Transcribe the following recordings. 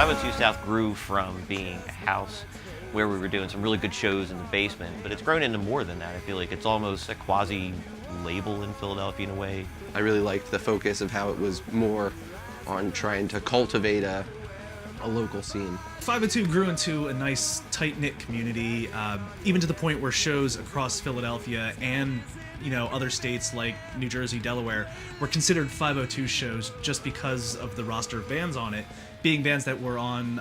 502 South grew from being a house where we were doing some really good shows in the basement, but it's grown into more than that. I feel like it's almost a quasi-label in Philadelphia in a way. I really liked the focus of how it was more on trying to cultivate a local scene. 502 grew into a nice, tight-knit community, even to the point where shows across Philadelphia and other states like New Jersey, Delaware, were considered 502 shows just because of the roster of bands on it, being bands that were on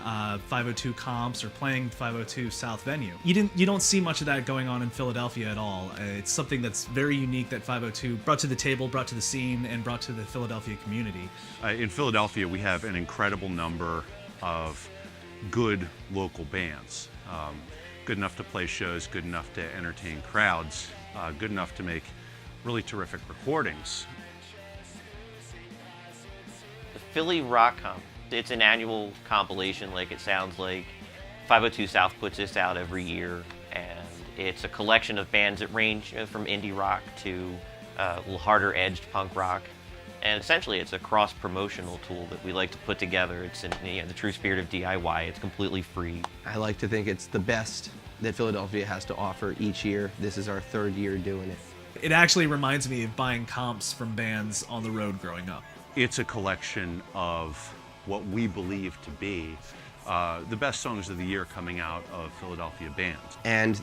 502 comps or playing 502 South venue. You don't see much of that going on in Philadelphia at all. It's something that's very unique that 502 brought to the table, brought to the scene, and brought to the Philadelphia community. In Philadelphia, we have an incredible number of good local bands. Good enough to play shows, good enough to entertain crowds, good enough to make really terrific recordings. The Philly Rock Comp, it's an annual compilation like it sounds like. 502 South puts this out every year, and it's a collection of bands that range from indie rock to a little harder edged punk rock. And essentially it's a cross-promotional tool that we like to put together. It's in the true spirit of DIY. It's completely free. I like to think it's the best that Philadelphia has to offer each year. This is our third year doing it. It actually reminds me of buying comps from bands on the road growing up. It's a collection of what we believe to be the best songs of the year coming out of Philadelphia bands. And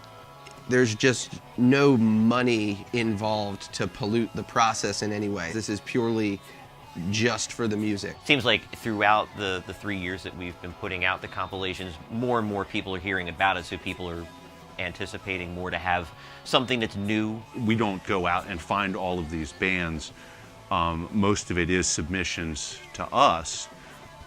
there's just no money involved to pollute the process in any way. This is purely just for the music. Seems like throughout the 3 years that we've been putting out the compilations, more and more people are hearing about it, so people are anticipating more to have something that's new. We don't go out and find all of these bands. Most of it is submissions to us,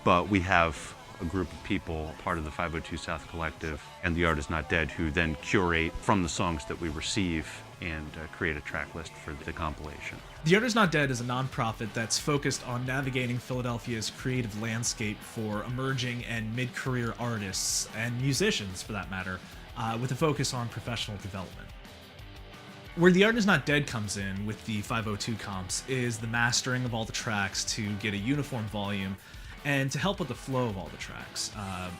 but we have a group of people, part of the 502 South Collective and The Art Is Not Dead, who then curate from the songs that we receive and create a track list for the compilation. The Art Is Not Dead is a nonprofit that's focused on navigating Philadelphia's creative landscape for emerging and mid-career artists and musicians, for that matter, with a focus on professional development. Where The Art Is Not Dead comes in with the 502 comps is the mastering of all the tracks to get a uniform volume and to help with the flow of all the tracks.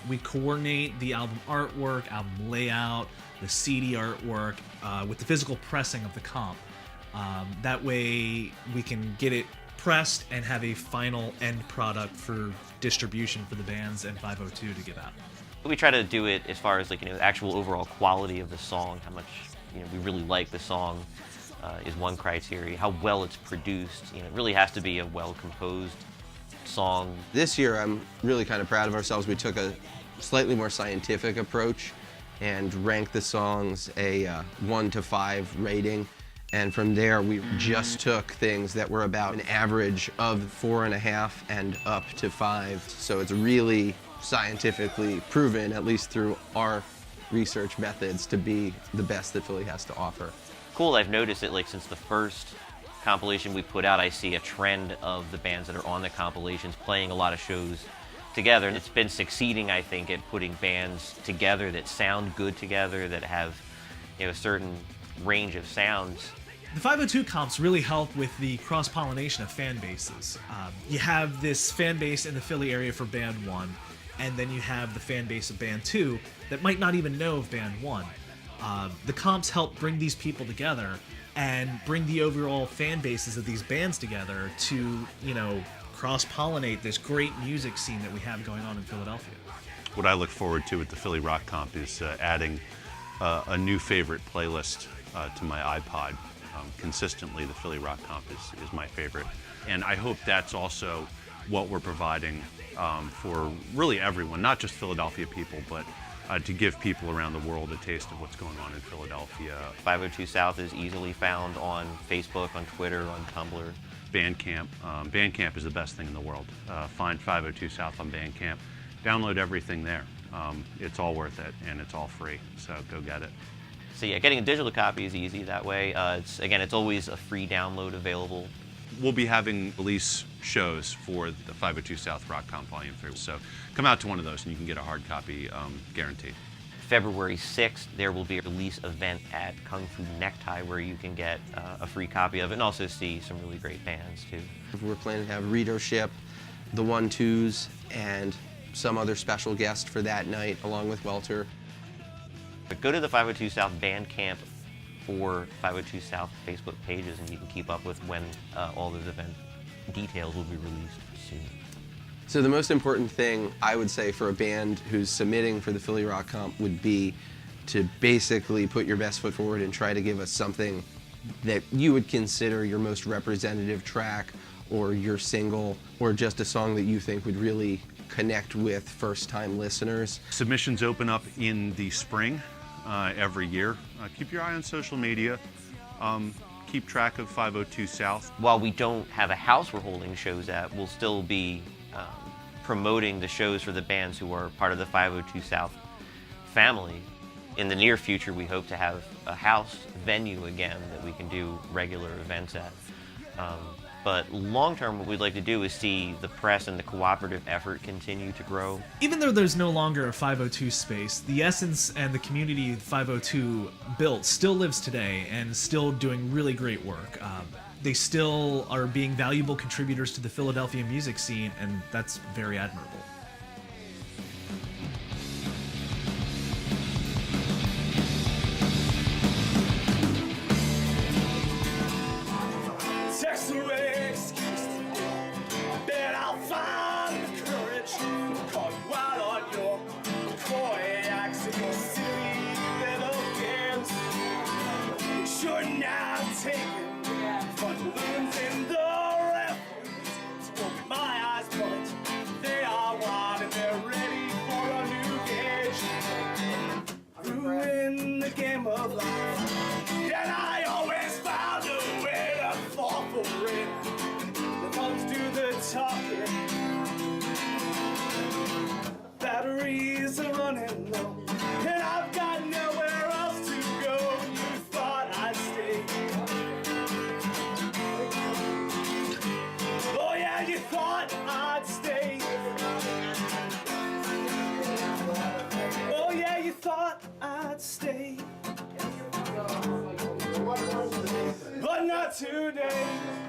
We coordinate the album artwork, album layout, the CD artwork with the physical pressing of the comp. That way we can get it pressed and have a final end product for distribution for the bands and 502 to give out. We try to do it as far as the actual overall quality of the song, how much we really like the song is one criteria. How well it's produced, it really has to be a well-composed song. This year I'm really kind of proud of ourselves. We took a slightly more scientific approach and ranked the songs a 1 to 5 rating. And from there we just took things that were about an average of 4.5 and up to 5. So it's really scientifically proven, at least through our research methods, to be the best that Philly has to offer. Cool, I've noticed that since the first compilation we put out, I see a trend of the bands that are on the compilations playing a lot of shows together. And it's been succeeding, I think, at putting bands together that sound good together, that have a certain range of sounds. The 502 comps really help with the cross-pollination of fan bases. You have this fan base in the Philly area for Band 1, and then you have the fan base of Band 2 that might not even know of Band 1. The comps help bring these people together and bring the overall fan bases of these bands together to, cross-pollinate this great music scene that we have going on in Philadelphia. What I look forward to with the Philly Rock Comp is adding a new favorite playlist to my iPod. Consistently, the Philly Rock Comp is my favorite. And I hope that's also what we're providing for really everyone, not just Philadelphia people, but to give people around the world a taste of what's going on in Philadelphia. 502 South is easily found on Facebook, on Twitter, on Tumblr. Bandcamp. Bandcamp is the best thing in the world. Find 502 South on Bandcamp. Download everything there. It's all worth it, and it's all free, so go get it. So yeah, getting a digital copy is easy that way. It's always a free download available. We'll be having release shows for the 502 South Rock Comp Volume 3, so come out to one of those and you can get a hard copy guaranteed. February 6th, there will be a release event at Kung Fu Necktie where you can get a free copy of it and also see some really great bands too. We're planning to have readership, the 1-2s, and some other special guest for that night along with Welter. But go to the 502 South Bandcamp or 502 South Facebook pages, and you can keep up with when all those event details will be released soon. So the most important thing I would say for a band who's submitting for the Philly Rock Comp would be to basically put your best foot forward and try to give us something that you would consider your most representative track or your single or just a song that you think would really connect with first-time listeners. Submissions open up in the spring every year. Keep your eye on social media. Keep track of 502 South. While we don't have a house we're holding shows at, we'll still be promoting the shows for the bands who are part of the 502 South family. In the near future, we hope to have a house venue again that we can do regular events at. But long term, what we'd like to do is see the press and the cooperative effort continue to grow. Even though there's no longer a 502 space, the essence and the community 502 built still lives today and still doing really great work. They still are being valuable contributors to the Philadelphia music scene, and that's very admirable. Batteries are running low, and I've got nowhere else to go. You thought I'd stay. Oh yeah, you thought I'd stay. Oh yeah, you thought I'd stay. But not today.